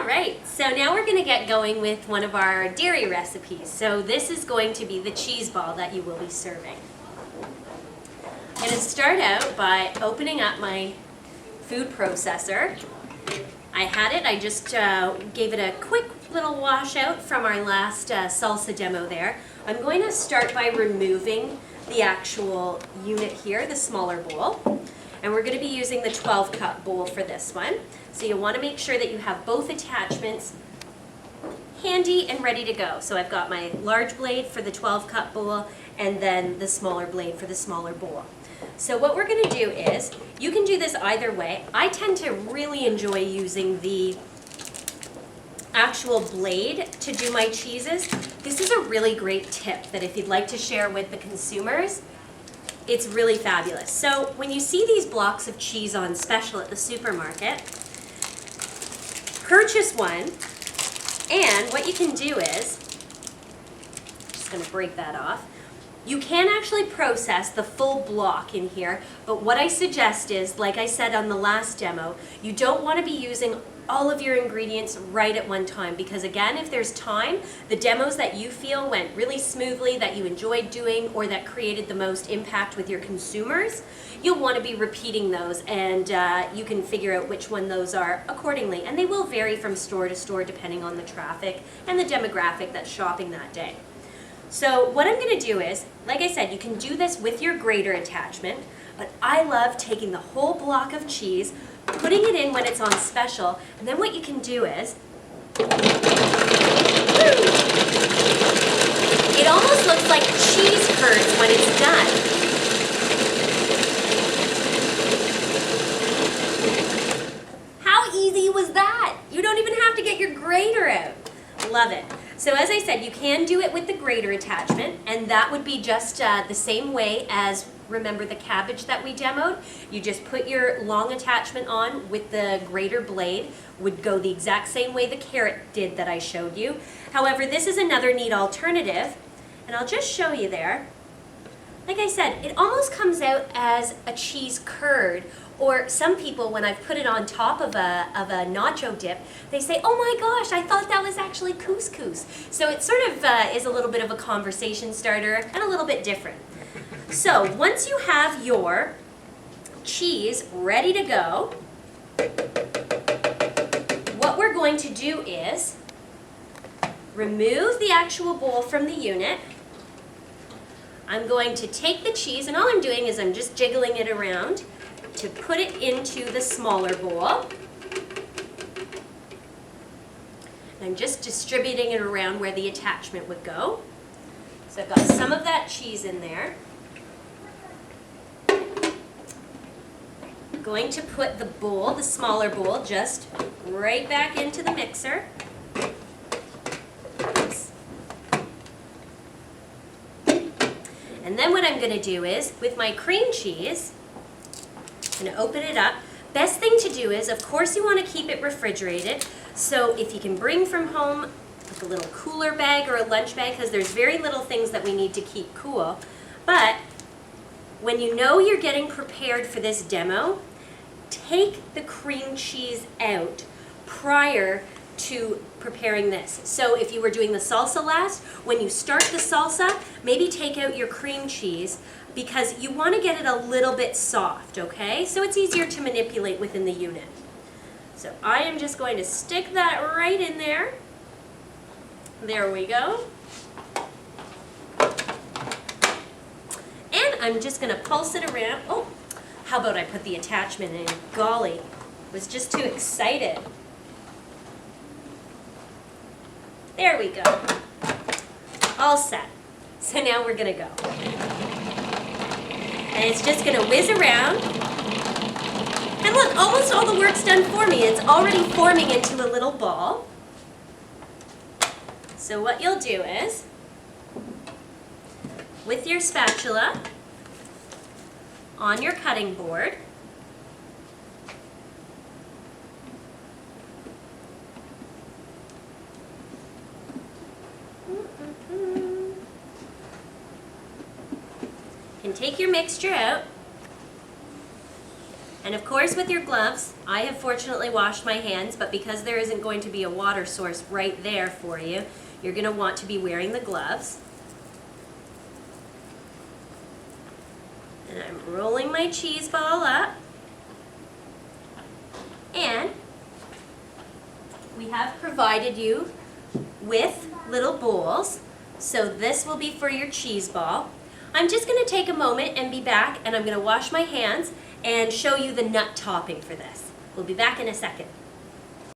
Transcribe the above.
All right, so now we're going to get going with one of our dairy recipes. So this is going to be the cheese ball that you will be serving. I'm going to start out by opening up my food processor. I had it, I just gave it a quick little wash out from our last salsa demo there. I'm going to start by removing the actual unit here, the smaller bowl. And we're going to be using the 12-cup bowl for this one. So you'll want to make sure that you have both attachments handy and ready to go. So I've got my large blade for the 12-cup bowl and then the smaller blade for the smaller bowl. So what we're going to do is, you can do this either way. I tend to really enjoy using the actual blade to do my cheeses. This is a really great tip that if you'd like to share with the consumers, it's really fabulous. So when you see these blocks of cheese on special at the supermarket, purchase one, and what you can do is, I'm just going to break that off, you can actually process the full block in here, but what I suggest is, like I said on the last demo, you don't want to be using all of your ingredients right at one time, because again, if there's time, the demos that you feel went really smoothly, that you enjoyed doing, or that created the most impact with your consumers, you'll want to be repeating those, and you can figure out which one those are accordingly. And they will vary from store to store depending on the traffic and the demographic that's shopping that day. So what I'm going to do is, like I said, you can do this with your grater attachment, but I love taking the whole block of cheese, putting it in when it's on special, and then what you can do is, it almost looks like cheese curds when it's done. How easy was that? You don't even have to get your grater out. Love it. So as I said, you can do it with the grater attachment, and that would be just the same way as, remember the cabbage that we demoed? You just put your long attachment on with the grater blade, would go the exact same way the carrot did that I showed you. However, this is another neat alternative, and I'll just show you there. Like I said, it almost comes out as a cheese curd, or some people, when I've put it on top of a nacho dip, they say, oh my gosh, I thought that was actually couscous. So it sort of is a little bit of a conversation starter and a little bit different. So once you have your cheese ready to go, what we're going to do is remove the actual bowl from the unit. I'm going to take the cheese, and all I'm doing is I'm just jiggling it around to put it into the smaller bowl. I'm just distributing it around where the attachment would go. So I've got some of that cheese in there. I'm going to put the bowl, the smaller bowl, just right back into the mixer. Oops. And then what I'm going to do is, with my cream cheese, I'm going to open it up. Best thing to do is, of course, you want to keep it refrigerated. So if you can bring from home like a little cooler bag or a lunch bag, because there's very little things that we need to keep cool. But when you know you're getting prepared for this demo, take the cream cheese out prior to preparing this. So if you were doing the salsa last, when you start the salsa, maybe take out your cream cheese, because you want to get it a little bit soft, okay? So it's easier to manipulate within the unit. So I am just going to stick that right in there. There we go. And I'm just going to pulse it around. Oh, how about I put the attachment in? Golly, was just too excited. There we go. All set. So now we're going to go. And it's just going to whiz around. And look, almost all the work's done for me. It's already forming into a little ball. So what you'll do is, with your spatula on your cutting board, and take your mixture out. And of course, with your gloves, I have fortunately washed my hands, but because there isn't going to be a water source right there for you, you're going to want to be wearing the gloves. And I'm rolling my cheese ball up. And we have provided you with little bowls. So this will be for your cheese ball. I'm just going to take a moment and be back, and I'm going to wash my hands and show you the nut topping for this. We'll be back in a second.